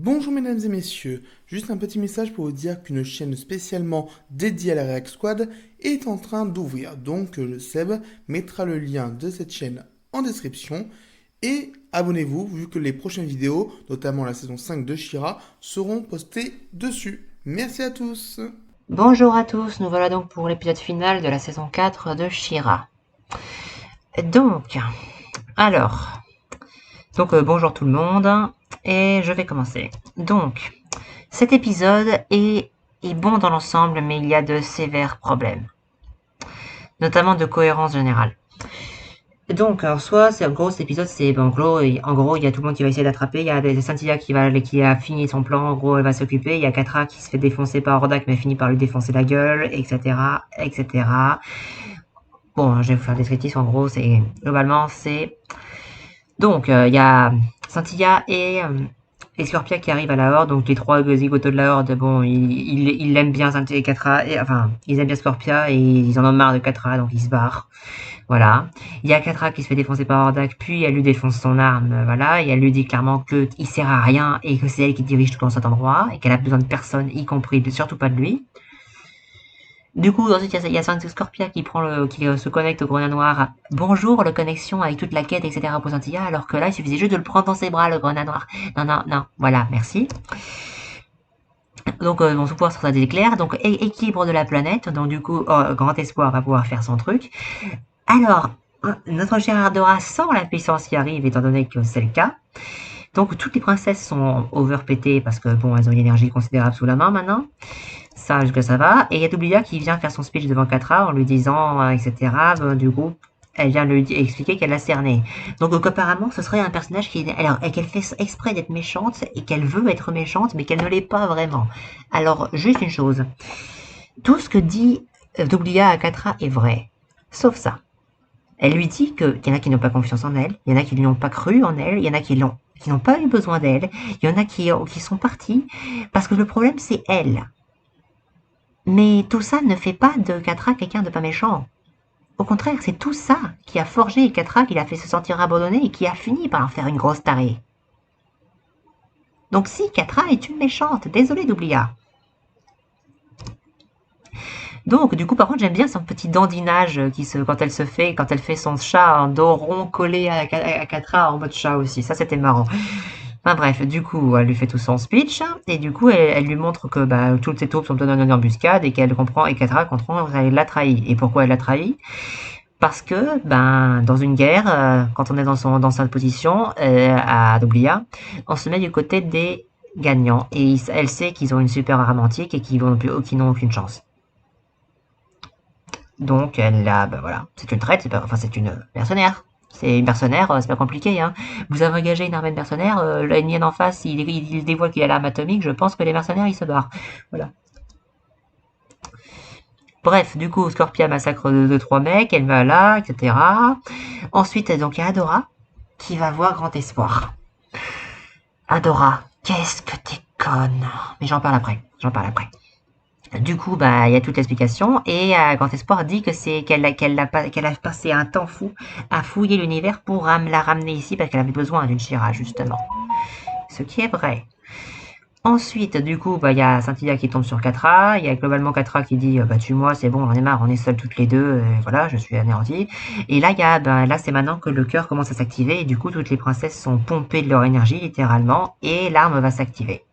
Bonjour mesdames et messieurs, juste un petit message pour vous dire qu'une chaîne spécialement dédiée à la React Squad est en train d'ouvrir. Donc le Seb mettra le lien de cette chaîne en description et abonnez-vous vu que les prochaines vidéos, notamment la saison 5 de Shira, seront postées dessus. Merci à tous. Bonjour à tous, nous voilà donc pour l'épisode final de la saison 4 de Shira. Donc, alors, bonjour tout le monde, et je vais commencer. Donc, cet épisode est bon dans l'ensemble, mais il y a de sévères problèmes, notamment de cohérence générale. Donc, en soi, c'est en gros, cet épisode, c'est en gros, il y a tout le monde qui va essayer d'attraper. Il y a Cynthia qui a fini son plan. En gros, elle va s'occuper. Il y a Katra qui se fait défoncer par Hordak, mais finit par lui défoncer la gueule, etc., etc. Bon, je vais vous faire des descriptif. En gros, c'est globalement, c'est donc il y a Scintilla et Scorpia qui arrivent à la Horde. Donc les trois zigotos de la Horde, bon, ils aiment bien Scintilla et Katra. Enfin, ils aiment bien Scorpia et ils en ont marre de Katra, donc ils se barrent. Voilà. Il y a Katra qui se fait défoncer par Hordak, puis elle lui défonce son arme, voilà, et elle lui dit clairement qu'il sert à rien et que c'est elle qui dirige tout dans cet endroit, et qu'elle a besoin de personne, y compris, surtout pas de lui. Du coup, ensuite, il y a Scorpia qui se connecte au grenat noir. Bonjour, la connexion avec toute la quête, etc. pour Scintilla, alors que là, il suffisait juste de le prendre dans ses bras, le grenat noir. Non, non, non, voilà, merci. Donc, on se pouvoir sortir des éclairs, donc équilibre de la planète, donc du coup, Grand Espoir va pouvoir faire son truc. Alors, notre cher Ardora sent la puissance qui arrive, étant donné que c'est le cas. Donc, toutes les princesses sont overpétées parce que, bon, elles ont une énergie considérable sous la main maintenant. Ça, jusque ça va. Et il y a Doublia qui vient faire son speech devant Katra en lui disant, etc. Du groupe, elle vient lui expliquer qu'elle l'a cerné. Donc, apparemment, ce serait un personnage qu'elle fait exprès d'être méchante et qu'elle veut être méchante, mais qu'elle ne l'est pas vraiment. Alors, juste une chose. Tout ce que dit Doublia à Katra est vrai. Sauf ça. Elle lui dit qu'il y en a qui n'ont pas confiance en elle, il y en a qui n'ont pas cru en elle, il y en a qui n'ont pas eu besoin d'elle, il y en a qui sont partis, parce que le problème c'est elle. Mais tout ça ne fait pas de Katra quelqu'un de pas méchant. Au contraire, c'est tout ça qui a forgé Katra, qui l'a fait se sentir abandonnée et qui a fini par en faire une grosse tarée. Donc si, Katra est une méchante, désolé d'oublier. Donc, du coup, par contre, j'aime bien son petit dandinage quand elle fait son chat en dos rond collé à Katra en mode chat aussi. Ça, c'était marrant. Enfin bref, du coup, elle lui fait tout son speech, et du coup, elle lui montre que toutes ses troupes sont données en embuscade, et qu'elle comprend, et Katra comprend qu'elle l'a trahi. Et pourquoi elle l'a trahi? Parce que, dans une guerre, quand on est dans sa position, à Doblia, on se met du côté des gagnants, et elle sait qu'ils ont une super arme antique et qu'ils n'ont aucune chance. Donc elle a, voilà, c'est une traite, c'est une mercenaire. C'est une mercenaire, c'est pas compliqué. Hein. Vous avez engagé une armée de mercenaires, l'ennemi en face, il dévoile qu'il a l'arme atomique, je pense que les mercenaires, ils se barrent. Voilà. Bref, du coup, Scorpia massacre 2-3 mecs, elle va là, etc. Ensuite, donc, il y a Adora, qui va voir Grand Espoir. Adora, qu'est-ce que t'es conne. Mais j'en parle après, Du coup, il y a toute l'explication et Grand Espoir dit que c'est qu'elle a passé un temps fou à fouiller l'univers pour la ramener ici parce qu'elle avait besoin d'une Shira justement. Ce qui est vrai. Ensuite, du coup, il y a Scintilla qui tombe sur Katra, il y a globalement Katra qui dit tue-moi, c'est bon, on est marre, on est seuls toutes les deux, voilà, je suis anéanti. Et là, là c'est maintenant que le cœur commence à s'activer et du coup toutes les princesses sont pompées de leur énergie littéralement et l'arme va s'activer.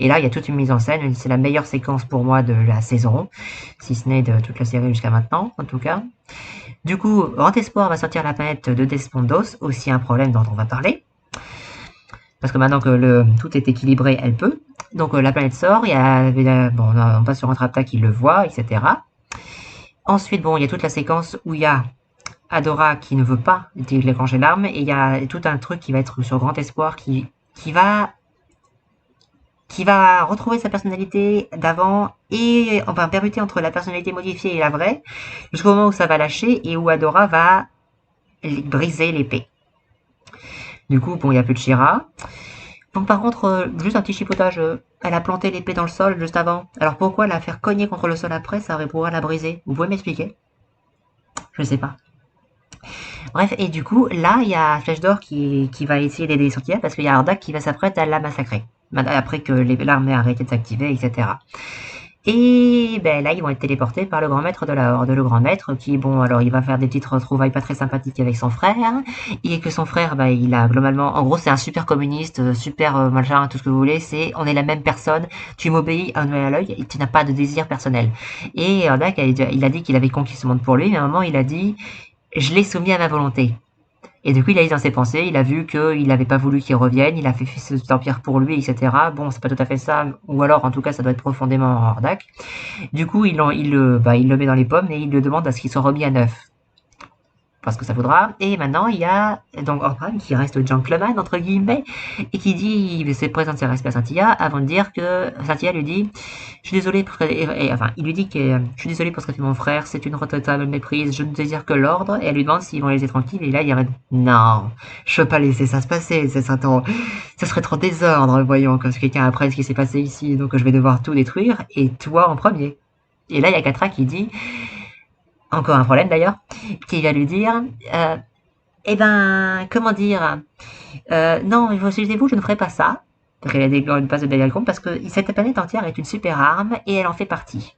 Et là, il y a toute une mise en scène. C'est la meilleure séquence pour moi de la saison, si ce n'est de toute la série jusqu'à maintenant, en tout cas. Du coup, Grand Espoir va sortir la planète de Despondos, aussi un problème dont on va parler. Parce que maintenant que tout est équilibré, elle peut. Donc la planète sort, on passe sur un Rapta qui le voit, etc. Ensuite, il y a toute la séquence où il y a Adora qui ne veut pas déclencher l'arme, et il y a tout un truc qui va être sur Grand Espoir qui va retrouver sa personnalité d'avant et permuter entre la personnalité modifiée et la vraie, jusqu'au moment où ça va lâcher et où Adora va briser l'épée. Du coup, il n'y a plus de Shira. Donc par contre, juste un petit chipotage, elle a planté l'épée dans le sol juste avant. Alors pourquoi la faire cogner contre le sol après, ça aurait pouvoir la briser? Vous pouvez m'expliquer? Je sais pas. Bref, et du coup, là, il y a Flèche d'Or qui va essayer d'aider Sortia parce qu'il y a Hordak qui va s'apprêter à la massacrer. après que l'armée a arrêté de s'activer, etc. Et ben là, ils vont être téléportés par le grand maître de la Horde. Le grand maître qui, bon, alors il va faire des petites retrouvailles pas très sympathiques avec son frère. Et que son frère, bah, il a globalement, en gros, c'est un super communiste, super machin, tout ce que vous voulez. On est la même personne. Tu m'obéis un œil à l'œil et tu n'as pas de désir personnel. Et là, il a dit qu'il avait conquis ce monde pour lui, mais à un moment, il a dit, je l'ai soumis à ma volonté. Et du coup, il a eu dans ses pensées, il a vu qu'il n'avait pas voulu qu'il revienne, il a fait cet empire pour lui, etc. Bon, c'est pas tout à fait ça, ou alors en tout cas, ça doit être profondément Hordak. Du coup, il le met dans les pommes et il le demande à ce qu'il soit remis à neuf. Parce que ça voudra. Et maintenant, il y a donc Orphan qui reste gentleman, entre guillemets, et qui dit, il se présente ses respects à Cynthia avant de dire que Cynthia lui dit, je suis désolé pour ce que, enfin, il lui dit que je suis désolé pour ce qu'a fait mon frère, c'est une retotale méprise, je ne désire que l'ordre, et elle lui demande s'ils vont les laisser tranquilles, et là, il dirait, non, je peux pas laisser ça se passer, ça serait trop désordre, voyons, que quelqu'un apprenne ce qui s'est passé ici, donc je vais devoir tout détruire, et toi en premier. Et là, il y a Catra qui dit, encore un problème d'ailleurs, qui va lui dire, eh ben, comment dire, non, excusez-vous, je ne ferai pas ça. Donc elle a une passe de Dialcom parce que cette planète entière est une super arme et elle en fait partie.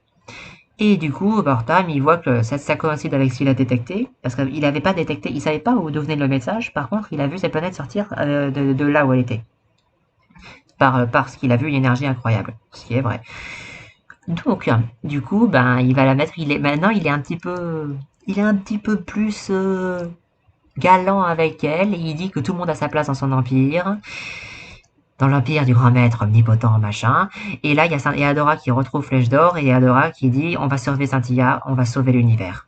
Et du coup, Bortam, il voit que ça coïncide avec ce qu'il a détecté, parce qu'il n'avait pas détecté, il savait pas où venait le message, par contre, il a vu cette planète sortir de là où elle était. Parce qu'il a vu une énergie incroyable, ce qui est vrai. Donc, du coup, ben, il va la mettre, maintenant, il est un petit peu plus galant avec elle, et il dit que tout le monde a sa place dans son empire, dans l'empire du grand maître omnipotent, machin. Et là, il y a Adora qui retrouve Flèche d'Or, et Adora qui dit, on va sauver Cynthia, on va sauver l'univers.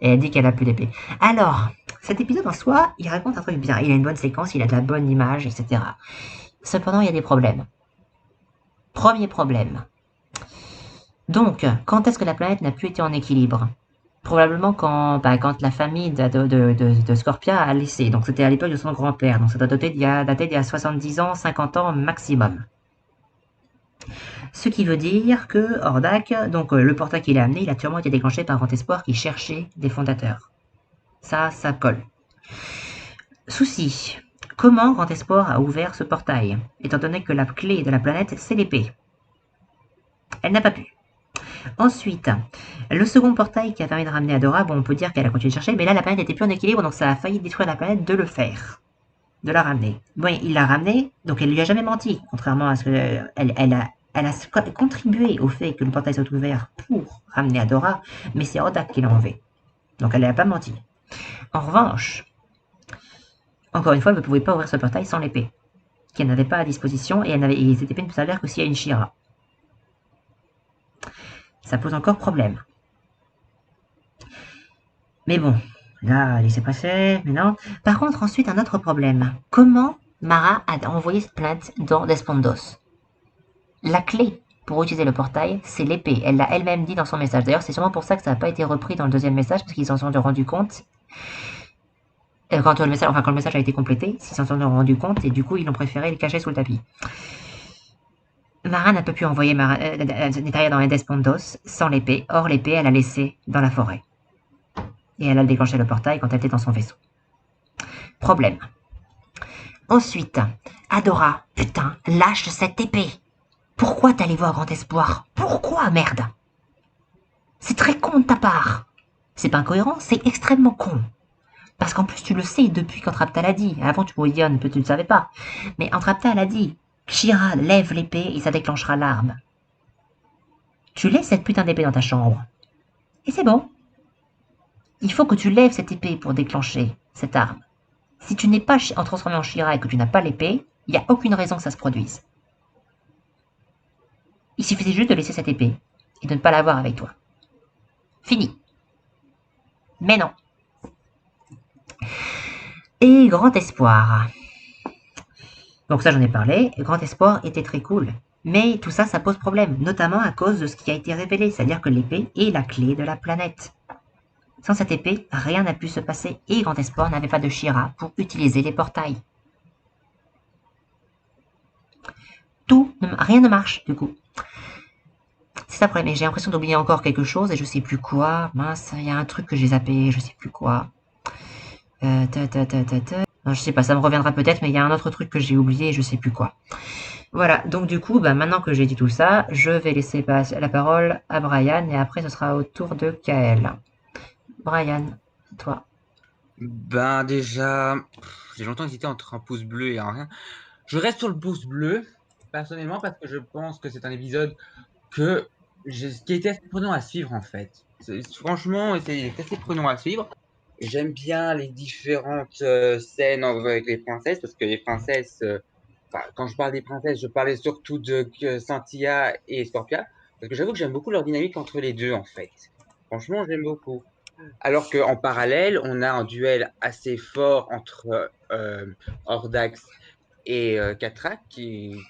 Et elle dit qu'elle a plus d'épée. Alors, cet épisode en soi, il raconte un truc bien, il a une bonne séquence, il a de la bonne image, etc. Cependant, il y a des problèmes. Premier problème. Donc, quand est-ce que la planète n'a plus été en équilibre? Probablement quand la famille de Scorpia a laissé. Donc c'était à l'époque de son grand-père. Donc ça doit dater d'il y a 70 ans, 50 ans maximum. Ce qui veut dire que Hordak, donc le portail qu'il a amené, il a sûrement été déclenché par Grand Espoir qui cherchait des fondateurs. Ça colle. Souci. Comment Grand Espoir a ouvert ce portail, étant donné que la clé de la planète, c'est l'épée? Elle n'a pas pu. Ensuite, le second portail qui a permis de ramener Adora, bon, on peut dire qu'elle a continué de chercher, mais là, la planète n'était plus en équilibre, donc ça a failli détruire la planète de le faire, de la ramener. Bon, il l'a ramenée, donc elle lui a jamais menti, contrairement à ce que elle a contribué au fait que le portail soit ouvert pour ramener Adora, mais c'est Hordak qui l'a enlevé. Donc elle n'a pas menti. En revanche, encore une fois, elle ne pouvait pas ouvrir ce portail sans l'épée, qu'elle n'avait pas à disposition, et cette épée ne peut servir que s'il y a une She-Ra. Ça pose encore problème. Mais bon, là, il s'est passé, mais non. Par contre, ensuite, un autre problème. Comment Mara a envoyé cette plainte dans Despondos? La clé pour utiliser le portail, c'est l'épée. Elle l'a elle-même dit dans son message. D'ailleurs, c'est sûrement pour ça que ça n'a pas été repris dans le deuxième message, parce qu'ils s'en sont rendus compte. Quand le message a été complété, ils s'en sont rendus compte, et du coup, ils ont préféré le cacher sous le tapis. Mara n'a pas pu envoyer Netaria dans Despondos sans l'épée. Or, l'épée, elle l'a laissée dans la forêt. Et elle a déclenché le portail quand elle était dans son vaisseau. Problème. Ensuite, Adora, putain, lâche cette épée. Pourquoi t'es allé voir Grand Espoir? Pourquoi, merde? C'est très con de ta part. C'est pas incohérent, c'est extrêmement con. Parce qu'en plus, tu le sais depuis qu'Entrapta l'a dit. Avant, tu pourrais dire, tu ne savais pas. Mais Entrapta l'a dit. She-Ra lève l'épée et ça déclenchera l'arme. Tu laisses cette putain d'épée dans ta chambre. Et c'est bon. Il faut que tu lèves cette épée pour déclencher cette arme. Si tu n'es pas transformé en She-Ra et que tu n'as pas l'épée, il n'y a aucune raison que ça se produise. Il suffisait juste de laisser cette épée et de ne pas l'avoir avec toi. Fini. Mais non. Et Grand Espoir. Donc ça, j'en ai parlé. Grand Espoir était très cool. Mais tout ça, ça pose problème. Notamment à cause de ce qui a été révélé. C'est-à-dire que l'épée est la clé de la planète. Sans cette épée, rien n'a pu se passer. Et Grand Espoir n'avait pas de She-Ra pour utiliser les portails. Rien ne marche, du coup. C'est ça le problème. Et j'ai l'impression d'oublier encore quelque chose et je sais plus quoi. Mince, il y a un truc que j'ai zappé, je sais plus quoi. Je sais pas, ça me reviendra peut-être, mais il y a un autre truc que j'ai oublié et je sais plus quoi. Voilà, donc du coup, bah, maintenant que j'ai dit tout ça, je vais laisser la parole à Brian et après ce sera au tour de Kael. Brian, toi. Ben déjà, j'ai longtemps hésité entre un pouce bleu et un rien. Je reste sur le pouce bleu, personnellement, parce que je pense que c'est un épisode qui était assez prenant à suivre en fait. Franchement, c'est assez prenant à suivre. J'aime bien les différentes scènes avec les princesses, parce que les princesses, quand je parle des princesses, je parlais surtout de Cynthia et Scorpia, parce que j'avoue que j'aime beaucoup leur dynamique entre les deux en fait. Franchement, j'aime beaucoup. Alors qu'en parallèle, on a un duel assez fort entre Hordax et Catra qui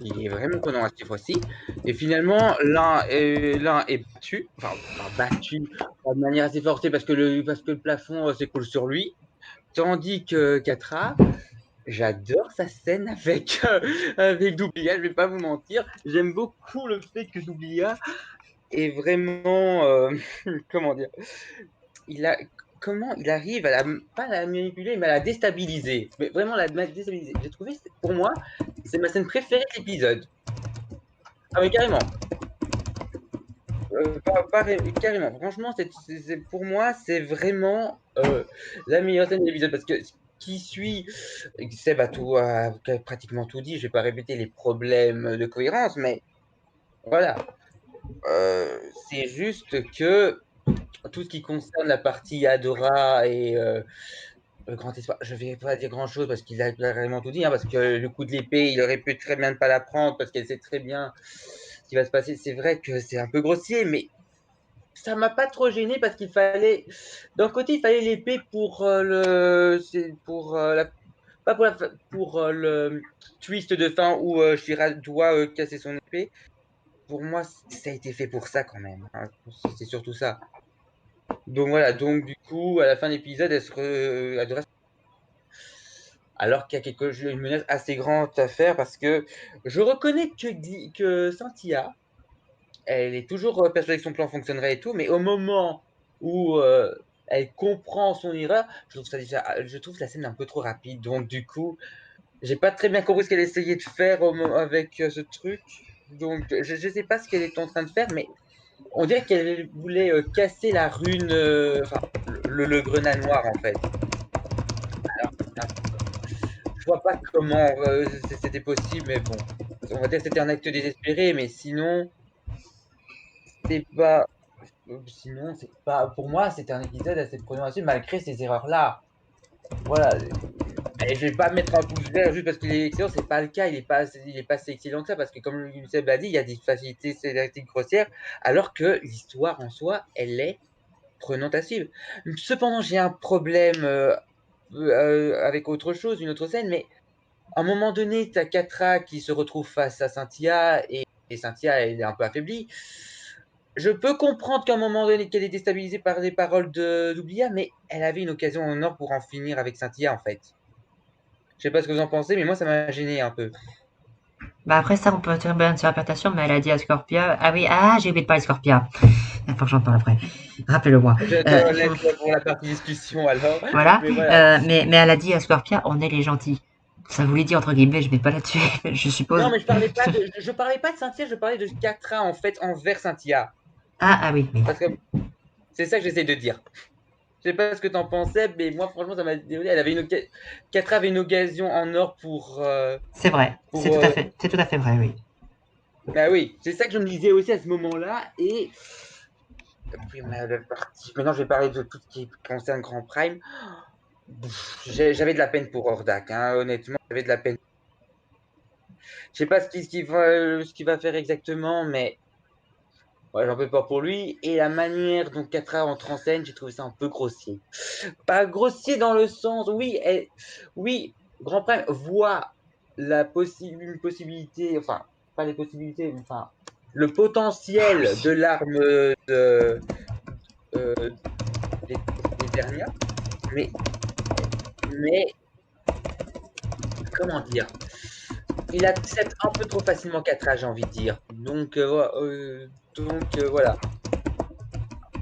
est vraiment prenant à suivre aussi. Et finalement, l'un est battu, enfin battu de manière assez forcée parce que le plafond s'écoule sur lui, tandis que Catra, j'adore sa scène avec Doublia, je vais pas vous mentir. J'aime beaucoup le fait que Doublia est vraiment, comment dire, il a, comment il arrive à pas à la manipuler, mais à la déstabiliser. Mais vraiment la déstabiliser. J'ai trouvé, pour moi, c'est ma scène préférée de l'épisode. Ah, mais carrément. Carrément. Franchement, pour moi, c'est vraiment la meilleure scène de l'épisode parce que ce qui suit, Seb a pratiquement tout dit. Je vais pas répéter les problèmes de cohérence, mais voilà. C'est juste que tout ce qui concerne la partie Adora et le grand espoir, je vais pas dire grand chose parce qu'il a vraiment tout dit, hein, parce que le coup de l'épée, il aurait pu très bien ne pas la prendre parce qu'elle sait très bien ce qui va se passer. C'est vrai que c'est un peu grossier, mais ça m'a pas trop gêné parce qu'il fallait, d'un côté, il fallait l'épée pour pour pas pour, pour le twist de fin où Shira doit casser son épée. Pour moi, ça a été fait pour ça quand même, hein. C'est surtout ça. Donc voilà, donc du coup, à la fin de l'épisode, elle devrait, alors qu'il y a une menace assez grande à faire parce que je reconnais que Cynthia, elle est toujours persuadée que son plan fonctionnerait et tout, mais au moment où elle comprend son erreur, je trouve la scène un peu trop rapide. Donc du coup, j'ai pas très bien compris ce qu'elle essayait de faire avec ce truc. Donc je sais pas ce qu'elle est en train de faire, mais on dirait qu'elle voulait casser la rune, enfin le grenat noir en fait. Je vois pas comment c'était possible, mais bon, on va dire que c'était un acte désespéré, mais c'est pas, sinon c'est pas, pour moi, c'était un épisode assez prenant à suivre malgré ces erreurs-là. Voilà. Et je vais pas mettre un pouce vert juste parce qu'il est excellent, c'est pas le cas, il est pas si excellent que ça, parce que comme Seb l'a dit, il y a des facilités scénaristiques grossières, alors que l'histoire en soi, elle est prenante à suivre. Cependant, j'ai un problème avec autre chose, une autre scène, mais à un moment donné, tu as Catra qui se retrouve face à Cynthia et Cynthia, elle est un peu affaiblie. Je peux comprendre qu'à un moment donné, qu'elle est déstabilisée par les paroles d'Oublia, mais elle avait une occasion en or pour en finir avec Cynthia, en fait. Je sais pas ce que vous en pensez, mais moi, ça m'a gêné un peu. Bah après ça, on peut faire une interprétation, mais elle a dit à Scorpia. Ah oui, ah, j'ai oublié de parler de Scorpia. Il faut que j'en parle après. Rappelez-le-moi. Je te laisse pour la partie discussion, alors. Voilà. Mais voilà. Mais elle a dit à Scorpia, on est les gentils. Ça voulait dire entre guillemets, je vais pas la tuer, je Non, suppose. mais je parlais pas de Cynthia, je parlais de Catra, en fait, envers Cynthia. Ah oui, oui. Parce que c'est ça que j'essaie de dire. Je sais pas ce que t'en pensais, mais moi, franchement, ça m'a désolé. Catra avait une occasion en or C'est vrai. pour C'est tout à fait vrai, oui. bah oui, c'est ça que je me disais aussi à ce moment-là. Et puis on a la partie. Maintenant, je vais parler de tout ce qui concerne Grand Prime. J'avais de la peine pour Hordak, hein. Honnêtement, j'avais de la peine. Je sais pas ce qu'il va faire exactement, mais ouais, j'en peux pas pour lui. Et la manière dont Catra entre en scène, j'ai trouvé ça un peu grossier. Pas grossier dans le sens, oui, oui, Grand Prime voit une possibilité, enfin, pas les possibilités, mais enfin, le potentiel de l'arme euh, des dernières, mais, mais, comment dire, il accepte un peu trop facilement Catra, j'ai envie de dire. Voilà.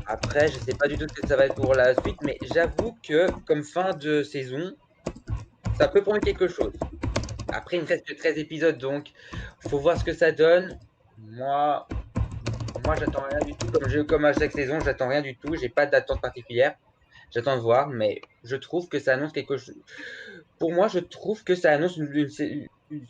Après, je sais pas du tout ce que ça va être pour la suite, mais j'avoue que comme fin de saison, ça peut prendre quelque chose. Après, il ne reste que 13 épisodes, donc faut voir ce que ça donne. Moi, j'attends rien du tout. Comme à chaque saison, j'attends rien du tout. J'ai pas d'attente particulière. J'attends de voir, mais je trouve que ça annonce quelque chose. Pour moi, je trouve que ça annonce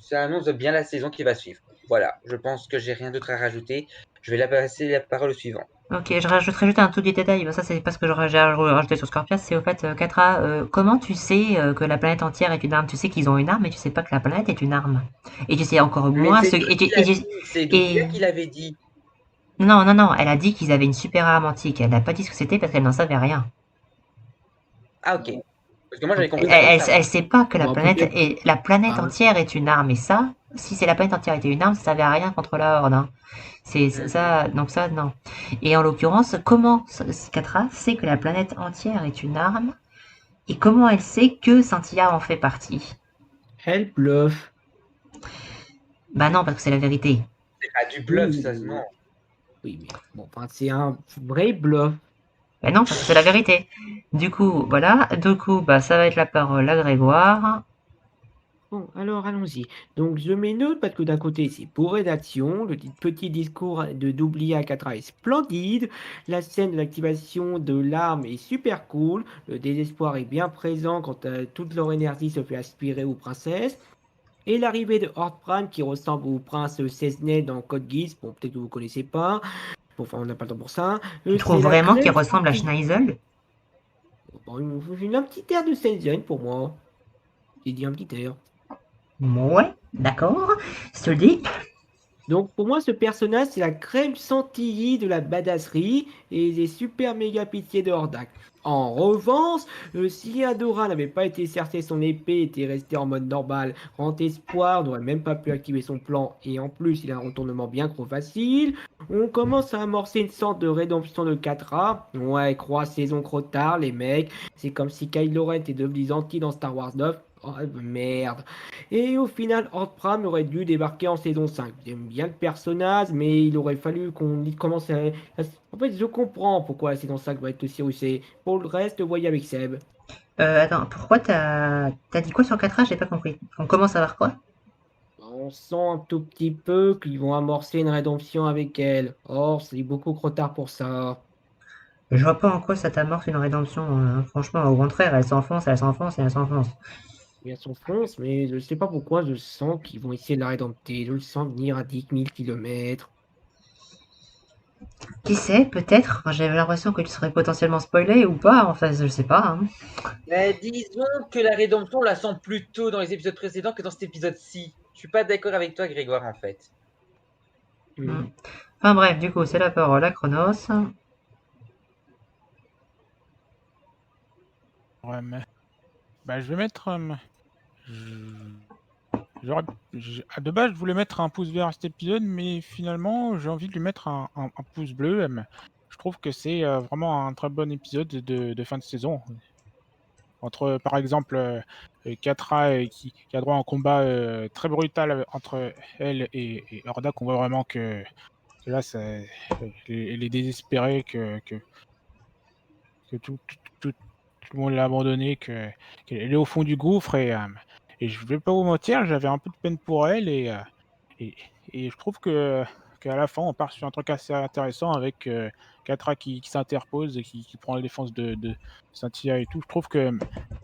ça annonce bien la saison qui va suivre. Voilà, je pense que j'ai rien d'autre à rajouter. Je vais passer la parole au suivant. Ok, je rajouterai juste un tout petit détail. Ça, c'est pas ce que j'ai rajouté sur Scorpius. C'est au fait, Katra, comment tu sais que la planète entière est une arme? Tu sais qu'ils ont une arme, mais tu sais pas que la planète est une arme. Et tu sais encore Mais moins c'est ce. toi qui l'as dit, c'est Doubia Et- qui l'avait dit. Non, non, non. Elle a dit qu'ils avaient une super arme antique. Elle n'a pas dit ce que c'était parce qu'elle n'en savait rien. Ah, ok. Parce que moi, j'avais Elle, compris ça comme ça, moi. elle sait pas que Bon, peut-être. la planète Ah, entière est une arme. Et ça, si c'est la planète entière était une arme, ça servait à rien contre la Horde. Hein. C'est ça, donc ça, non. Et en l'occurrence, comment Catra sait que la planète entière est une arme et comment elle sait que Scintilla en fait partie? elle bluffe. Bah non, parce que c'est la vérité. C'est pas du bluff, ça, Ouh. non. Oui, mais bon, enfin, c'est un vrai bluff. Bah non, parce que c'est la vérité. Du coup, voilà. Du coup, bah ça va être la parole à Grégoire. Bon, alors allons-y. Donc je mets note parce que d'un côté c'est bourré d'action, le petit discours de Doublia 4 est splendide, la scène de l'activation de l'arme est super cool, le désespoir est bien présent quand toute leur énergie se fait aspirer aux princesses, et l'arrivée de Horde Prime qui ressemble au prince Cesney dans Code Geass, bon peut-être que vous connaissez pas, bon, enfin on n'a pas le temps pour ça, Tu trouves c'est la vraiment qu'il crème ressemble à chantilly. Schneisel? Bon, un petit air de Senzen pour moi, j'ai dit un petit air. Ouais, d'accord. Je te le dis. Donc pour moi, ce personnage, c'est la crème chantilly de la badasserie et des super méga pitiés de Hordak. En revanche, si Adora n'avait pas été cercé son épée, était resté en mode normal, Grand Espoir n'aurait même pas pu activer son plan et en plus il a un retournement bien trop facile, on commence à amorcer une sorte de rédemption de 4A. Ouais, 3 saisons trop tard, les mecs. C'est comme si Kylo Ren était devenu gentil dans Star Wars 9. Oh merde. Et au final, Horde Prime aurait dû débarquer en saison 5. J'aime bien le personnage, mais il aurait fallu qu'on y commence En fait, je comprends pourquoi la saison 5 va être aussi rushée. Pour le reste, voyez avec Seb. Attends, pourquoi t'as dit quoi sur 4A? J'ai pas compris. On commence à voir quoi? On sent un tout petit peu qu'ils vont amorcer une rédemption avec elle. Or, c'est beaucoup trop tard pour ça. Je vois pas en quoi ça t'amorce une rédemption. Franchement, au contraire, elle s'enfonce, elle s'enfonce et elle s'enfonce. Il y a son fonce, mais je sais pas pourquoi je sens qu'ils vont essayer de la rédempter. Je le sens venir à 10 000 kilomètres. Qui sait, peut-être. Enfin, j'avais l'impression que tu serais potentiellement spoilé ou pas. Enfin, je sais pas. Hein. Mais disons que la rédemption, on la sent plus tôt dans les épisodes précédents que dans cet épisode-ci. Je suis pas d'accord avec toi, Grégoire, en fait. Hmm. Enfin bref, du coup, c'est la parole à Chronos. Ouais, mais... Bah, je vais mettre... de base, je voulais mettre un pouce vert à cet épisode, mais finalement, j'ai envie de lui mettre un pouce bleu. Je trouve que c'est vraiment un très bon épisode de fin de saison. Entre, par exemple, Catra qui a droit à un combat très brutal entre elle et Hordak, on voit vraiment que là, elle est désespérée, que tout le monde l'a abandonnée, qu'elle est au fond du gouffre. Et je vais pas vous mentir, j'avais un peu de peine pour elle. Et, et je trouve qu'à la fin, on part sur un truc assez intéressant avec Catra qui s'interpose et qui prend la défense de Scintilla et tout. Je trouve que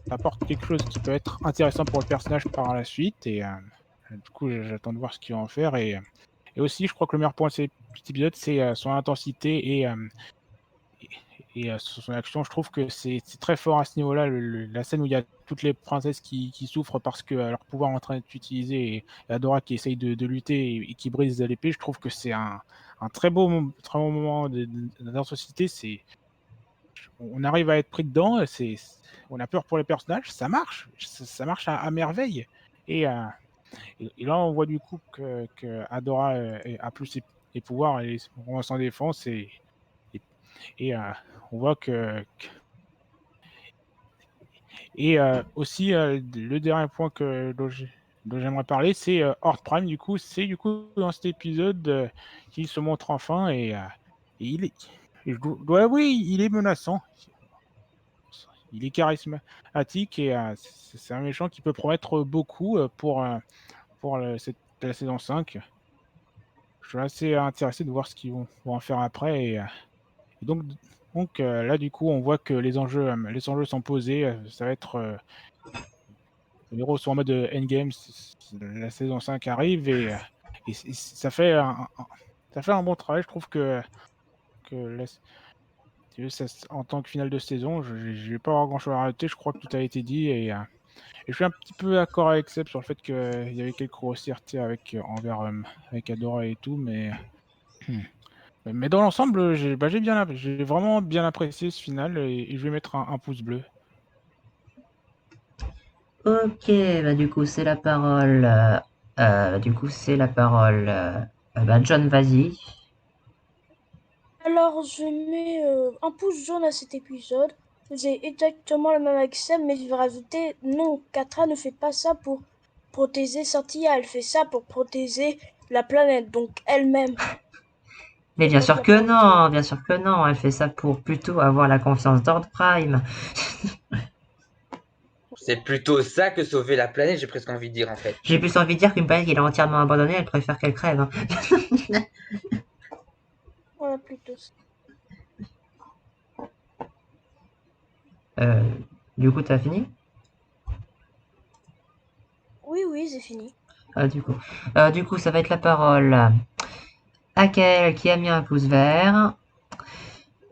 ça apporte quelque chose qui peut être intéressant pour le personnage par la suite. Du coup, j'attends de voir ce qu'ils vont en faire. Et aussi, je crois que le meilleur point de cet épisode, c'est son intensité et sur son action. Je trouve que c'est très fort à ce niveau-là. La scène où il y a toutes les princesses qui souffrent parce que leur pouvoir est en train d'être utilisé et Adora qui essaye de lutter et qui brise l'épée. Je trouve que c'est un très beau moment d'intensité. On arrive à être pris dedans. On a peur pour les personnages. Ça marche. Ça marche à merveille. Et, euh, et là, on voit du coup que Adora a plus ses pouvoirs et on s'en défense. Et, et on voit Et aussi, le dernier point dont j'aimerais parler, c'est Horde Prime. Du coup, c'est du coup dans cet épisode qu'il se montre enfin et je dois avouer, il est menaçant. il est charismatique et c'est un méchant qui peut promettre beaucoup pour la saison 5. Je suis assez intéressé de voir ce qu'ils vont en faire après. Et donc là, du coup, on voit que les enjeux sont posés. Ça va être. Les héros sont en mode endgame. La saison 5 arrive et ça fait un bon travail. Je trouve que en tant que finale de saison, je n'ai pas grand chose à rajouter. Je crois que tout a été dit. Et je suis un petit peu d'accord avec Seb sur le fait qu'il y avait quelques grossièretés avec Adora et tout, mais dans l'ensemble, j'ai vraiment bien apprécié ce final et je vais mettre un pouce bleu. Ok, bah du coup c'est la parole. John, vas-y. Alors, je mets un pouce jaune à cet épisode. C'est exactement le même avec Sam, mais je vais rajouter non, Katra ne fait pas ça pour protéger Santilla, elle fait ça pour protéger la planète, donc elle-même. Mais Et pas la planète. bien sûr que non, elle fait ça pour plutôt avoir la confiance d'Ord Prime. C'est plutôt ça que sauver la planète, j'ai presque envie de dire en fait. J'ai plus envie de dire qu'une planète qu'il a entièrement abandonnée, elle préfère qu'elle crève. Hein. Voilà, plutôt ça. Du coup, t'as fini? Oui, c'est fini. Du coup, ça va être la parole à Kel qui a mis un pouce vert.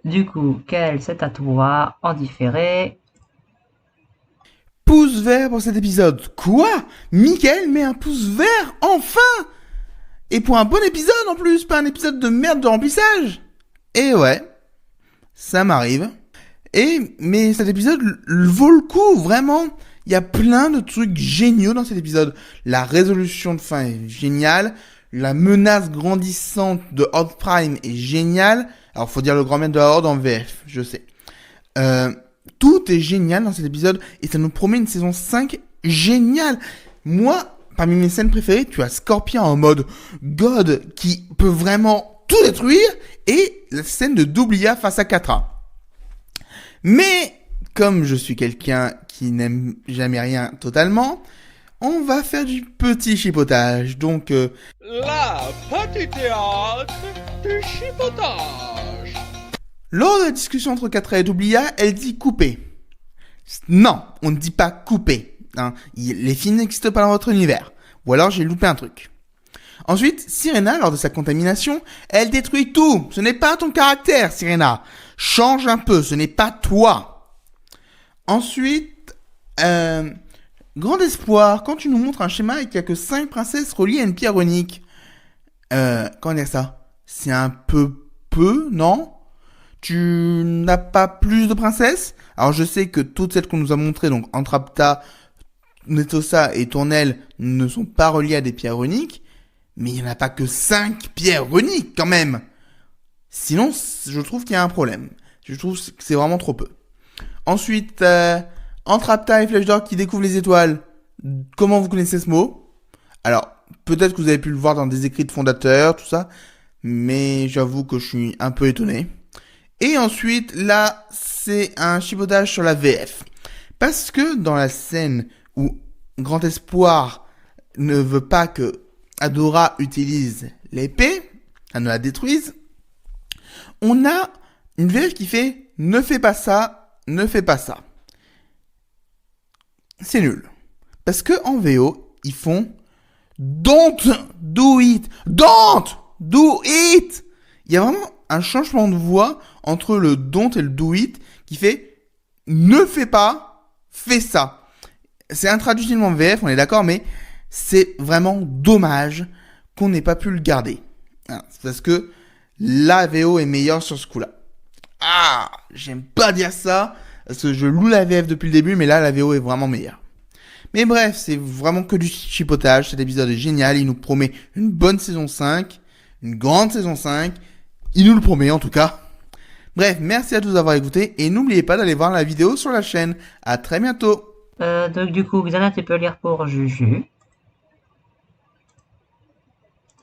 Du coup, Kel, c'est à toi, en différé. Pouce vert pour cet épisode. Quoi? Mickaël met un pouce vert, enfin! Et pour un bon épisode en plus, pas un épisode de merde de remplissage. Et ouais, ça m'arrive. Mais cet épisode vaut le coup, vraiment. Il y a plein de trucs géniaux dans cet épisode. La résolution de fin est géniale. La menace grandissante de Horde Prime est géniale. Alors, faut dire le grand maître de la Horde en VF, je sais. Tout est génial dans cet épisode et ça nous promet une saison 5 géniale. Moi, parmi mes scènes préférées, tu as Scorpion en mode God qui peut vraiment tout détruire et la scène de Doublia face à Catra. Mais comme je suis quelqu'un qui n'aime jamais rien totalement, on va faire du petit chipotage. Donc, La petite théâtre du chipotage. lors de la discussion entre Catra et Doublia, elle dit couper. Non, on ne dit pas couper. Hein. Les films n'existent pas dans votre univers. Ou alors j'ai loupé un truc. Ensuite, Sirena, lors de sa contamination, elle détruit tout. Ce n'est pas ton caractère, Sirena. Change un peu, ce n'est pas toi. Ensuite, grand espoir, quand tu nous montres un schéma et qu'il n'y a que 5 princesses reliées à une pierre runique. Comment dire ça? C'est un peu, non? Tu n'as pas plus de princesses? Alors je sais que toutes celles qu'on nous a montrées, donc Entrapta, Netossa et Tournelle, ne sont pas reliées à des pierres runiques, mais il n'y en a pas que 5 pierres runiques quand même. Sinon, je trouve qu'il y a un problème. Je trouve que c'est vraiment trop peu. Ensuite, Entrapta et Flèche d'Or qui découvrent les étoiles. Comment vous connaissez ce mot? Alors, peut-être que vous avez pu le voir dans des écrits de fondateurs, tout ça, mais j'avoue que je suis un peu étonné. Et ensuite, là, c'est un chipotage sur la VF. Parce que dans la scène où Grand Espoir ne veut pas que Adora utilise l'épée, elle ne la détruise, on a une VF qui fait « ne fais pas ça, ne fais pas ça ». C'est nul. Parce que en VO, ils font « don't do it, don't do it ». Il y a vraiment un changement de voix entre le don't et le do it qui fait ne fais pas, fais ça. C'est intraduisible en VF, on est d'accord, mais c'est vraiment dommage qu'on n'ait pas pu le garder. C'est parce que la VO est meilleure sur ce coup-là. Ah, j'aime pas dire ça, parce que je loue la VF depuis le début, mais là, la VO est vraiment meilleure. Mais bref, c'est vraiment que du chipotage. Cet épisode est génial, il nous promet une bonne saison 5, une grande saison 5. Il nous le promet en tout cas. Bref, merci à tous d'avoir écouté et n'oubliez pas d'aller voir la vidéo sur la chaîne. À très bientôt. Donc du coup, Xana, tu peux lire pour Juju.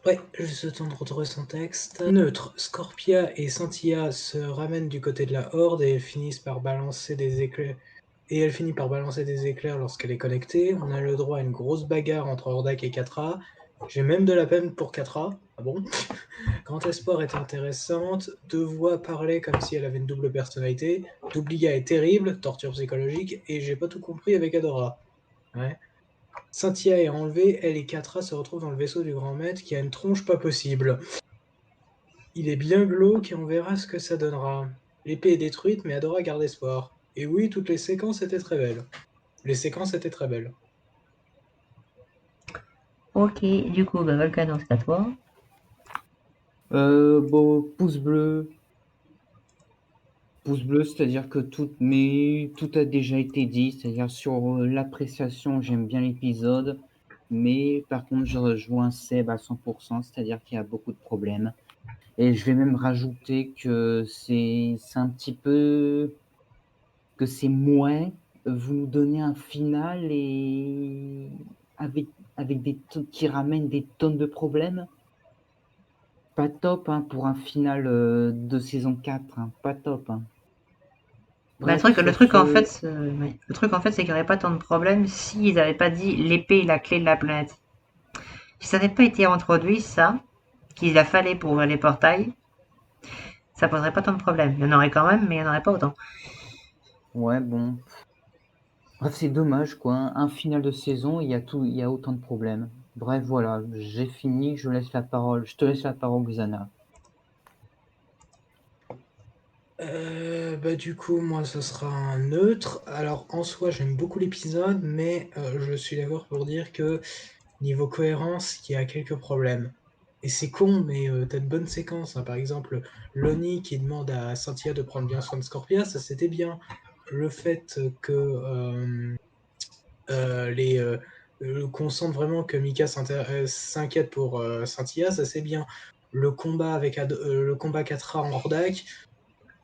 Ouais, juste le temps de retrouver son texte. Neutre, Scorpia et Santilla se ramènent du côté de la Horde et finissent par balancer des éclairs et elle finit par balancer des éclairs lorsqu'elle est connectée. On a le droit à une grosse bagarre entre Hordak et Catra. J'ai même de la peine pour Catra. Ah bon? Grand Espoir est intéressante. Deux voix parlaient comme si elle avait une double personnalité. Doubliga est terrible, torture psychologique, et j'ai pas tout compris avec Adora. Ouais. Cynthia est enlevée, elle et Catra se retrouvent dans le vaisseau du grand maître qui a une tronche pas possible. Il est bien glauque et on verra ce que ça donnera. L'épée est détruite, mais Adora garde espoir. Et oui, toutes les séquences étaient très belles. Les séquences étaient très belles. Ok, du coup, bah, Volcano, c'est à toi. Bon, pouce bleu. Pouce bleu, c'est-à-dire que tout a déjà été dit, c'est-à-dire sur l'appréciation, j'aime bien l'épisode, mais par contre, je rejoins Seb à 100%, c'est-à-dire qu'il y a beaucoup de problèmes. Et je vais même rajouter que c'est un petit peu... que c'est moins, vous nous donnez un final et avec qui ramène des tonnes de problèmes. Pas top hein, pour un final de saison 4, hein, pas top. Hein. Bah, Bref, le truc en fait, c'est qu'il n'y aurait pas tant de problèmes s'ils n'avaient pas dit l'épée est la clé de la planète. Si ça n'avait pas été introduit, ça, qu'il a fallu pour ouvrir les portails, ça poserait pas tant de problèmes. Il y en aurait quand même, mais il n'y en aurait pas autant. Ouais, bon. Bref, c'est dommage, quoi. Hein. Un final de saison, il y a autant de problèmes. Bref, voilà, j'ai fini, je te laisse la parole, Xana. Du coup, moi, ce sera un neutre. Alors, en soi, j'aime beaucoup l'épisode, mais je suis d'accord pour dire que niveau cohérence, il y a quelques problèmes. Et c'est con, mais t'as de bonnes séquences. Hein. Par exemple, Lonnie qui demande à Cynthia de prendre bien soin de Scorpia, ça c'était bien. Le fait que qu'on sente vraiment que Mika s'inquiète pour Cynthia, ça c'est bien. Le combat avec le combat Catra en Hordak,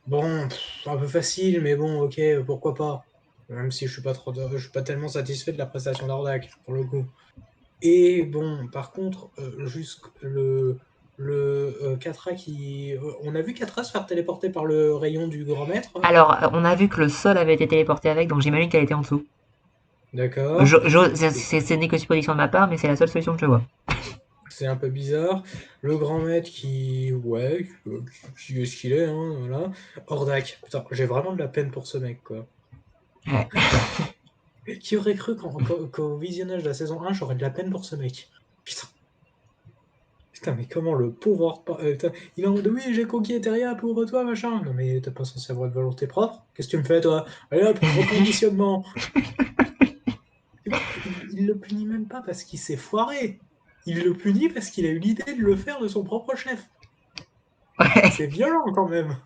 bon, un peu facile, mais bon, ok, pourquoi pas. Même si je suis pas tellement satisfait de la prestation d'Hordak, pour le coup. Et bon, par contre, Catra qui... on a vu Catra se faire téléporter par le rayon du grand maître. Alors, on a vu que le sol avait été téléporté avec, donc j'imagine qu'elle était en dessous. D'accord. C'est une supposition de ma part, mais c'est la seule solution que je vois. C'est un peu bizarre. Le grand maître qui... Ouais, qui est ce qu'il est, hein, voilà. Hordak. Putain, j'ai vraiment de la peine pour ce mec, quoi. Ouais. Qui aurait cru qu'au visionnage de la saison 1, j'aurais de la peine pour ce mec. Putain. Putain, mais comment le pauvre... il est en mode, oui, j'ai conquis Eteria pour toi, machin. Non, mais t'es pas censé avoir de volonté propre. Qu'est-ce que tu me fais, toi? Allez hop, reconditionnement. Il le punit même pas parce qu'il s'est foiré. Il le punit parce qu'il a eu l'idée de le faire de son propre chef. Ouais. C'est violent, quand même.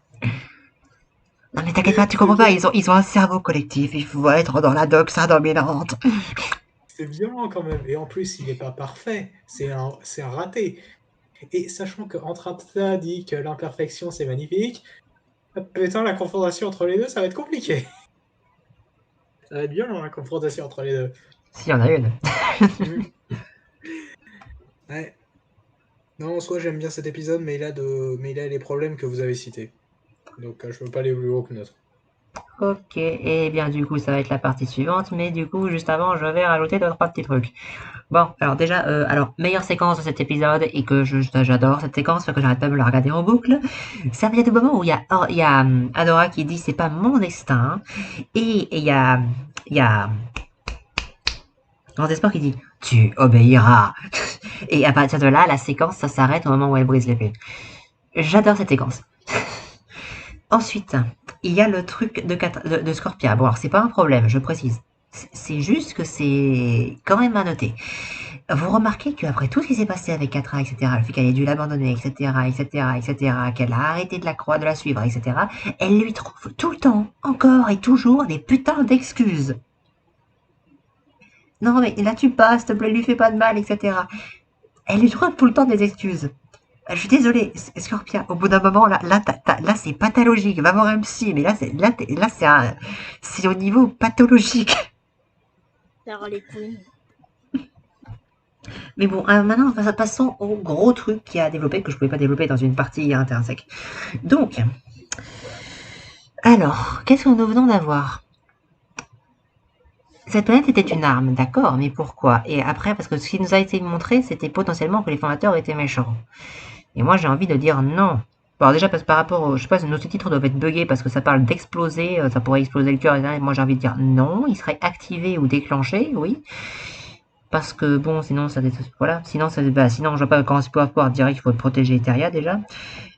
Non mais t'inquiète pas, tu comprends pas, ils ont un cerveau collectif, il faut être dans la doxa dominante. C'est violent quand même, et en plus il n'est pas parfait, c'est un raté. Et sachant que Antrapta dit que l'imperfection c'est magnifique, putain la confrontation entre les deux ça va être compliqué. Ça va être violent la confrontation entre les deux. S'il y en a une. Ouais. Non, en soi j'aime bien cet épisode, mais il a les problèmes que vous avez cités. Donc je veux pas aller plus haut que notre. Ok, et bien du coup ça va être la partie suivante, mais du coup juste avant je vais rajouter 2-3 petits trucs. Bon, alors déjà, meilleure séquence de cet épisode, et que j'adore cette séquence, parce que j'arrête pas de me la regarder en boucle, ça vient du moment où il y a Adora qui dit c'est pas mon destin, et il y a Grand Espoir qui dit tu obéiras. Et à partir de là, la séquence ça s'arrête au moment où elle brise l'épée. J'adore cette séquence. Ensuite, il y a le truc de Scorpia. Bon, alors c'est pas un problème, je précise. C'est juste que c'est quand même à noter. Vous remarquez qu'après tout ce qui s'est passé avec Catra, etc., le fait qu'elle ait dû l'abandonner, etc., qu'elle a arrêté de la suivre, etc., elle lui trouve tout le temps, encore et toujours, des putains d'excuses. Non mais là tu passes, s'il te plaît, lui fais pas de mal, etc. Elle lui trouve tout le temps des excuses. Je suis désolée, Scorpia, au bout d'un moment, là c'est pathologique. Va voir un psy, mais là c'est au niveau pathologique. Les couilles. Mais bon, maintenant, passons au gros truc qu'il y a à développer, que je ne pouvais pas développer dans une partie intrinsèque. Donc, alors, qu'est-ce que nous venons d'avoir? Cette planète était une arme, d'accord, mais pourquoi? Et après, parce que ce qui nous a été montré, c'était potentiellement que les fondateurs étaient méchants. Et moi, j'ai envie de dire non. Alors déjà, parce que par rapport au... Je sais pas, nos sous-titres doivent être buggés parce que ça parle d'exploser, ça pourrait exploser le cœur, etc. Et moi, j'ai envie de dire non, il serait activé ou déclenché, oui. Parce que bon, sinon, voilà. Sinon, sinon, je vois pas comment pouvoir dire qu'il faut protéger Etheria, déjà.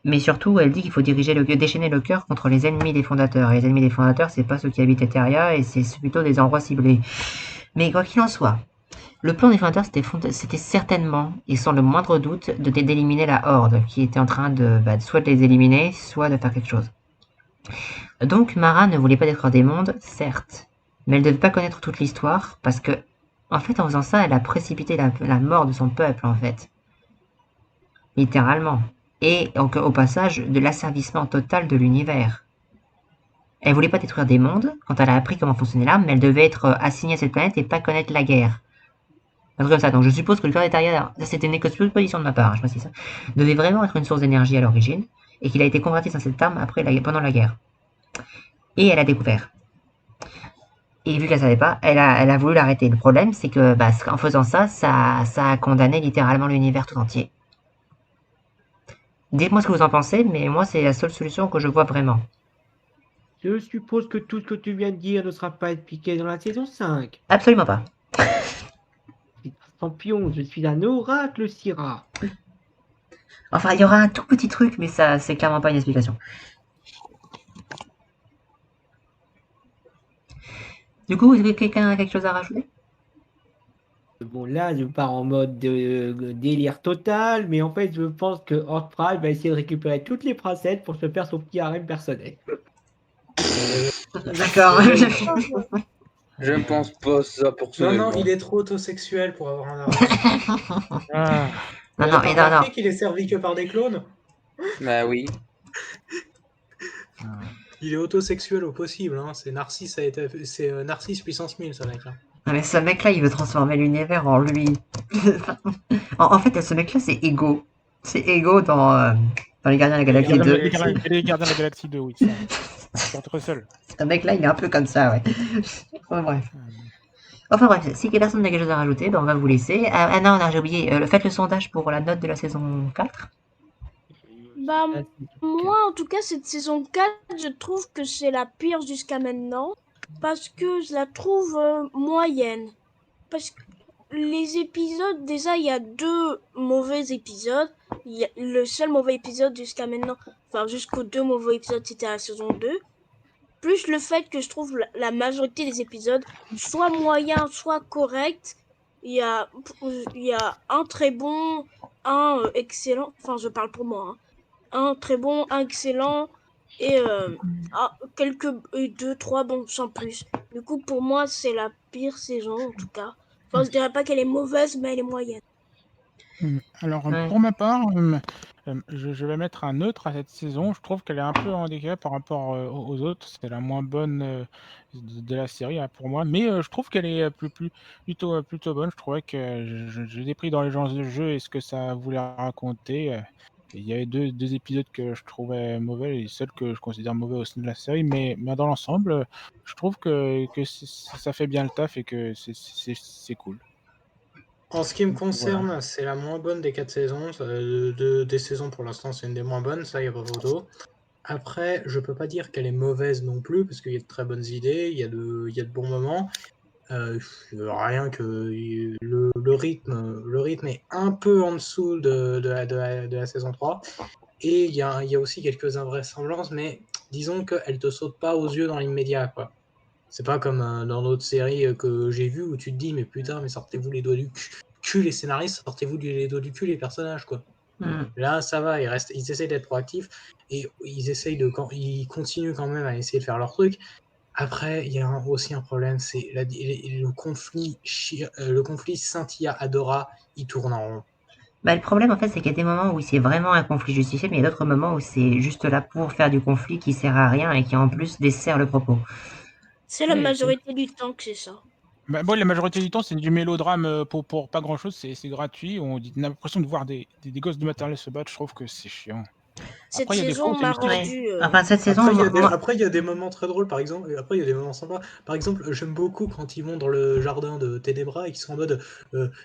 Mais surtout, elle dit qu'il faut déchaîner le cœur contre les ennemis des fondateurs. Et les ennemis des fondateurs, c'est pas ceux qui habitent Etheria, et c'est plutôt des endroits ciblés. Mais quoi qu'il en soit, le plan des fondateurs, c'était certainement, et sans le moindre doute, d'éliminer la Horde, qui était en train soit de les éliminer, soit de faire quelque chose. Donc Mara ne voulait pas détruire des mondes, certes, mais elle ne devait pas connaître toute l'histoire, parce que, en fait, en faisant ça, elle a précipité la mort de son peuple, en fait. Littéralement. Et donc, au passage, de l'asservissement total de l'univers. Elle voulait pas détruire des mondes, quand elle a appris comment fonctionnait l'arme, mais elle devait être assignée à cette planète et pas connaître la guerre. Un truc comme ça. Donc je suppose que le cœur d'Etheria, ça c'était une supposition de ma part, je précise ça, devait vraiment être une source d'énergie à l'origine, et qu'il a été converti dans cette arme pendant la guerre. Et elle a découvert. Et vu qu'elle savait pas, elle a voulu l'arrêter. Le problème, c'est que en faisant ça, ça a condamné littéralement l'univers tout entier. Dites-moi ce que vous en pensez, mais moi c'est la seule solution que je vois vraiment. Je suppose que tout ce que tu viens de dire ne sera pas expliqué dans la saison 5. Absolument pas. Champion, je suis un oracle, Syrah. Enfin, il y aura un tout petit truc, mais ça, c'est clairement pas une explication. Du coup, est-ce que quelqu'un a quelque chose à rajouter? Bon, là, je pars en mode délire total, mais en fait, je pense que Hortfry va essayer de récupérer toutes les princesses pour se faire son petit harem personnel. D'accord. Je ne pense pas ça pour ça. Non, il est trop autosexuel pour avoir un harem. Non, T'as remarqué qu'il est servi que par des clones? Bah oui. Il est autosexuel au possible, hein. C'est Narcisse puissance 1000, ce mec. Hein. Non, mais ce mec-là, il veut transformer l'univers en lui. En fait, ce mec-là, c'est Ego. C'est Ego dans les Gardiens de la Galaxie 2. Les Gardiens de la Galaxie 2, oui. Contre seul. Ce mec-là, il est un peu comme ça, ouais. Enfin bref, si personne n'a quelque chose à rajouter, on va vous laisser. Ah non, j'ai oublié, faites le sondage pour la note de la saison 4. Bah, moi, en tout cas, cette saison 4, je trouve que c'est la pire jusqu'à maintenant. Parce que je la trouve moyenne. Parce que les épisodes, déjà, il y a 2 mauvais épisodes. Le seul mauvais épisode jusqu'à maintenant, enfin, jusqu'aux 2 mauvais épisodes, c'était la saison 2. Plus le fait que je trouve la majorité des épisodes soit moyens, soit corrects. Il y a un très bon, un excellent. Enfin, je parle pour moi. Hein. Un très bon, un excellent. Et quelques 2-3 bons sans plus. Du coup, pour moi, c'est la pire saison en tout cas. Enfin, je dirais pas qu'elle est mauvaise, mais elle est moyenne. Alors, pour ma part, je vais mettre un neutre à cette saison. Je trouve qu'elle est un peu handicapée par rapport aux autres. C'est la moins bonne de la série pour moi, mais je trouve qu'elle est plutôt bonne. Je trouvais que j'ai dépris dans les genres de jeu et ce que ça voulait raconter. Il y avait deux épisodes que je trouvais mauvais et ceux que je considère mauvais au sein de la série, mais dans l'ensemble, je trouve que ça fait bien le taf et que c'est cool. En ce qui me concerne, c'est la moins bonne des 4 saisons. Des saisons, pour l'instant, c'est une des moins bonnes, ça, il n'y a pas photo. Après, je peux pas dire qu'elle est mauvaise non plus, parce qu'il y a de très bonnes idées, il y a de bons moments. Rien que le rythme est un peu en dessous de la saison 3. Et il y a aussi quelques invraisemblances, mais disons qu'elle te saute pas aux yeux dans l'immédiat, quoi. C'est pas comme dans d'autres séries que j'ai vues où tu te dis mais putain, mais sortez-vous les doigts du cul les scénaristes, sortez-vous les doigts du cul les personnages, quoi. Là ça va, ils essayent d'être proactifs et ils continuent quand même à essayer de faire leur truc. Après, il y a aussi un problème, c'est le conflit Cynthia-Adora, il tourne en rond. Le problème, en fait, c'est qu'il y a des moments où c'est vraiment un conflit justifié, mais il y a d'autres moments où c'est juste là pour faire du conflit qui sert à rien et qui en plus dessert le propos. C'est la majorité du temps que c'est ça. Bon, la majorité du temps, c'est du mélodrame pour pas grand-chose, c'est gratuit. On a l'impression de voir des gosses de maternelle se battre, je trouve que c'est chiant. Cette Après, il y a des saison fois où m'a c'est juste- rendu. Enfin, cette saison, Après, il y a des moments très drôles, par exemple. Après, il y a des moments sympas. Par exemple, j'aime beaucoup quand ils vont dans le jardin de Ténébra et qu'ils sont en mode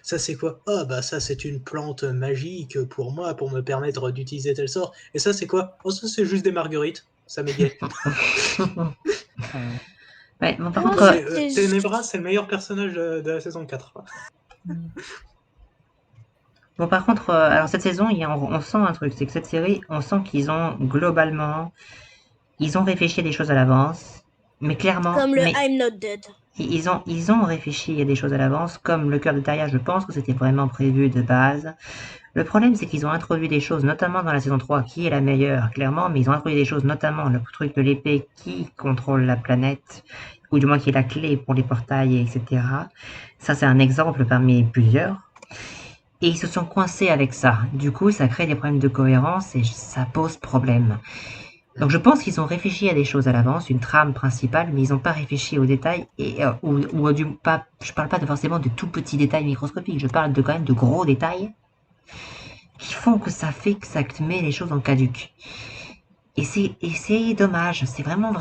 ça, c'est quoi? Ah, bah, ça, c'est une plante magique pour moi, pour me permettre d'utiliser tel sort. Et ça, c'est quoi? Oh, ça, c'est juste des marguerites. Ça m'égait. ouais, bon, par Moi, contre, Ténébra, c'est le meilleur personnage de la saison 4. bon, par contre, alors cette saison, on sent un truc, c'est que cette série, on sent qu'ils ont globalement, ils ont réfléchi à des choses à l'avance, mais clairement, comme le mais I'm Not Dead. ils ont réfléchi à des choses à l'avance, comme le cœur de Taria, je pense que c'était vraiment prévu de base. Le problème, c'est qu'ils ont introduit des choses, notamment dans la saison 3, qui est la meilleure, clairement, mais ils ont introduit des choses, notamment le truc de l'épée qui contrôle la planète, ou du moins qui est la clé pour les portails, etc. Ça, c'est un exemple parmi plusieurs. Et ils se sont coincés avec ça. Du coup, ça crée des problèmes de cohérence et ça pose problème. Donc je pense qu'ils ont réfléchi à des choses à l'avance, une trame principale, mais ils n'ont pas réfléchi aux détails, et, je parle pas forcément de tout petits détails microscopiques, je parle quand même de gros détails qui font que ça te met les choses en caduc. Et c'est dommage, c'est vraiment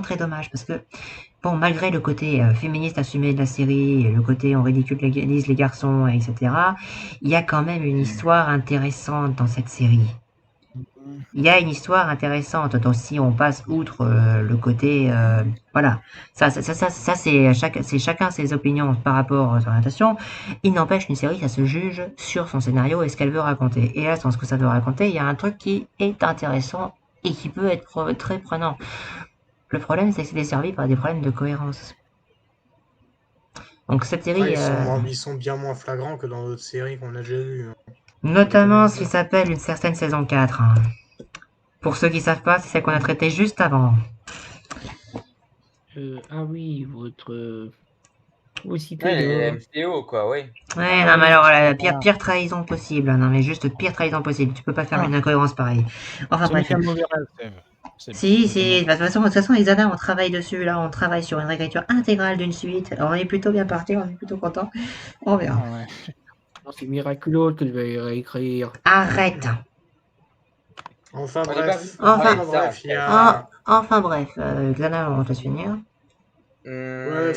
très dommage, parce que, bon, malgré le côté féministe assumé de la série, le côté on ridiculise les garçons, etc., il y a quand même une histoire intéressante dans cette série. Il y a une histoire intéressante, donc si on passe outre le côté, voilà, ça c'est chacun ses opinions par rapport à son orientation. Il n'empêche qu'une série, ça se juge sur son scénario et ce qu'elle veut raconter. Et là, dans ce que ça veut raconter, il y a un truc qui est intéressant et qui peut être très prenant. Le problème, c'est que c'est desservi par des problèmes de cohérence. Donc cette série, Ils sont bien moins flagrants que dans d'autres séries qu'on a déjà vues. notamment ce qui s'appelle une certaine saison 4. Hein. Pour ceux qui savent pas, c'est celle qu'on a traitée juste avant. Ah oui, votre... aussi Ouais, les MCO, quoi, oui. Ouais, non, mais alors, la pire trahison possible. Non, mais juste pire trahison possible. Tu peux pas faire une incohérence pareille. Enfin, Ce bref. n'est qu'un mauvais rêve, Seb. Si, de toute façon, Isana, on travaille dessus, là, on travaille sur une réécriture intégrale d'une suite. On est plutôt bien parti, on est plutôt content. On verra. Ah ouais. Non, c'est Miraculous que je vais réécrire. Arrête. Enfin On n'est bref, pas- Enfin, Ouais, bref, ça, il y a... Enfin bref, Xana, on te laisse finir. Ouais,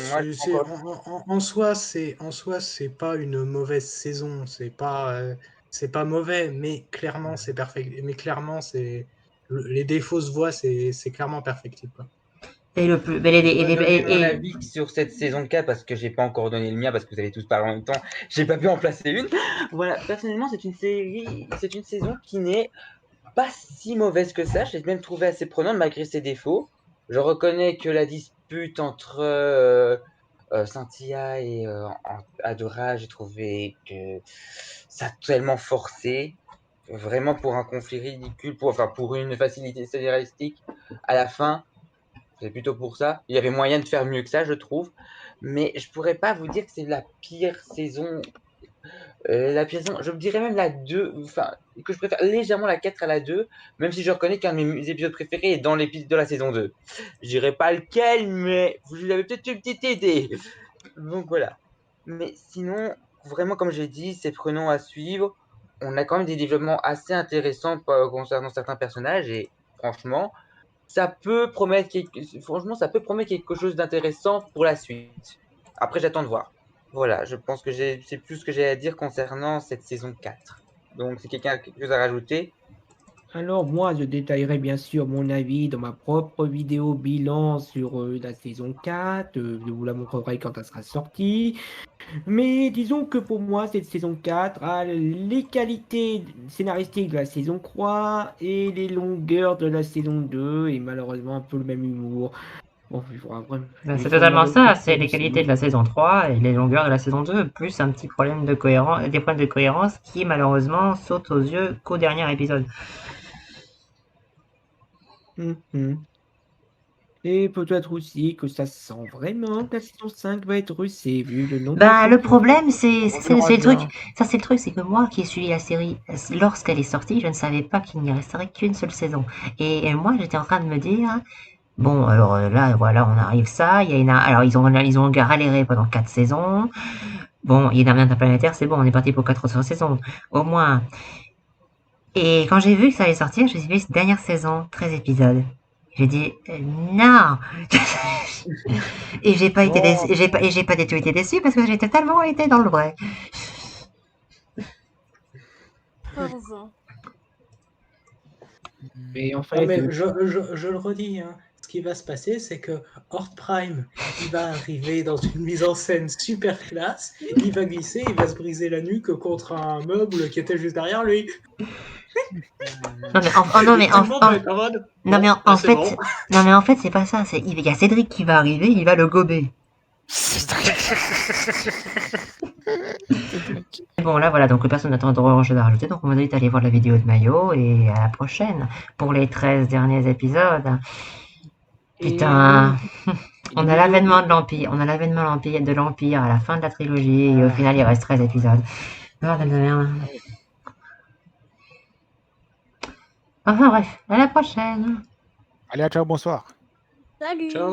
moi, en soi, c'est pas une mauvaise saison, c'est pas mauvais, mais clairement c'est perfect. Mais clairement les défauts se voient, c'est clairement perfectible, quoi. Et le plus, mais les- je vais donner mon et- avis sur cette saison 4 parce que j'ai pas encore donné le mien parce que vous avez tous parlé en même temps. J'ai pas pu en placer une. Voilà, personnellement, c'est une saison qui n'est pas si mauvaise que ça. Je l'ai même trouvé assez prenante malgré ses défauts. Je reconnais que la dispute entre Cynthia et Adora, j'ai trouvé que ça a tellement forcé. Vraiment pour un conflit ridicule, pour une facilité scénaristique à la fin. C'est plutôt pour ça. Il y avait moyen de faire mieux que ça, je trouve. Mais je pourrais pas vous dire que c'est la pire saison. Je me dirais même la 2, enfin, que je préfère légèrement la 4 à la 2, même si je reconnais qu'un de mes épisodes préférés est dans l'épisode de la saison 2. Je dirais pas lequel, mais vous avez peut-être une petite idée. Donc voilà. Mais sinon, vraiment, comme j'ai dit, c'est prenant à suivre. On a quand même des développements assez intéressants concernant certains personnages et franchement, ça peut promettre quelque chose d'intéressant pour la suite. Après, j'attends de voir. Voilà, je pense que c'est plus ce que j'ai à dire concernant cette saison 4. Donc, si quelqu'un a quelque chose à rajouter, Alors moi, je détaillerai bien sûr mon avis dans ma propre vidéo bilan sur la saison 4. Je vous la montrerai quand elle sera sortie. Mais disons que pour moi, cette saison 4 a les qualités scénaristiques de la saison 3 et les longueurs de la saison 2 et malheureusement un peu le même humour. Bon, il faudra vraiment... C'est totalement ça, c'est les qualités de la saison 3 et les longueurs de la saison 2, plus un petit problème de cohérence, des problèmes de cohérence qui malheureusement sautent aux yeux qu'au dernier épisode. Et peut-être aussi que ça sent vraiment que la saison 5 va être russée, vu le nombre Bah, de le couples. problème, c'est verra le truc. bien. Ça, c'est le truc, c'est que moi qui ai suivi la série, lorsqu'elle est sortie, je ne savais pas qu'il n'y resterait qu'une seule saison. Et moi, j'étais en train de me dire, bon, alors là, voilà, on arrive ça. Alors, ils ont galéré pendant 4 saisons. Bon, il y a une planétaire, c'est bon, on est parti pour 4 autres saisons. Au moins. Et quand j'ai vu que ça allait sortir, j'ai suivi cette dernière saison, 13 épisodes. J'ai dit non. Et j'ai pas été déçu, et j'ai pas du tout été déçu parce que j'ai totalement été dans le vrai. Pardon. Mais en Non, fait, mais je le redis, hein, ce qui va se passer, c'est que Horde Prime, il va arriver dans une mise en scène super classe, il va glisser, il va se briser la nuque contre un meuble qui était juste derrière lui. Non mais Et tout le monde va être en mode, non mais bon, en c'est fait, bon. non mais en fait c'est pas ça. Il y a Cédric qui va arriver, il va le gober. Bon là voilà, donc personne n'attend de chose à rajouter, donc on vous invite à aller voir la vidéo de Mayo et à la prochaine pour les 13 derniers épisodes. Putain, on a l'avènement de l'Empire, de l'Empire à la fin de la trilogie et au final il reste 13 épisodes. Bordel de merde. Enfin bref, à la prochaine. Allez, ciao, bonsoir. Salut. Ciao.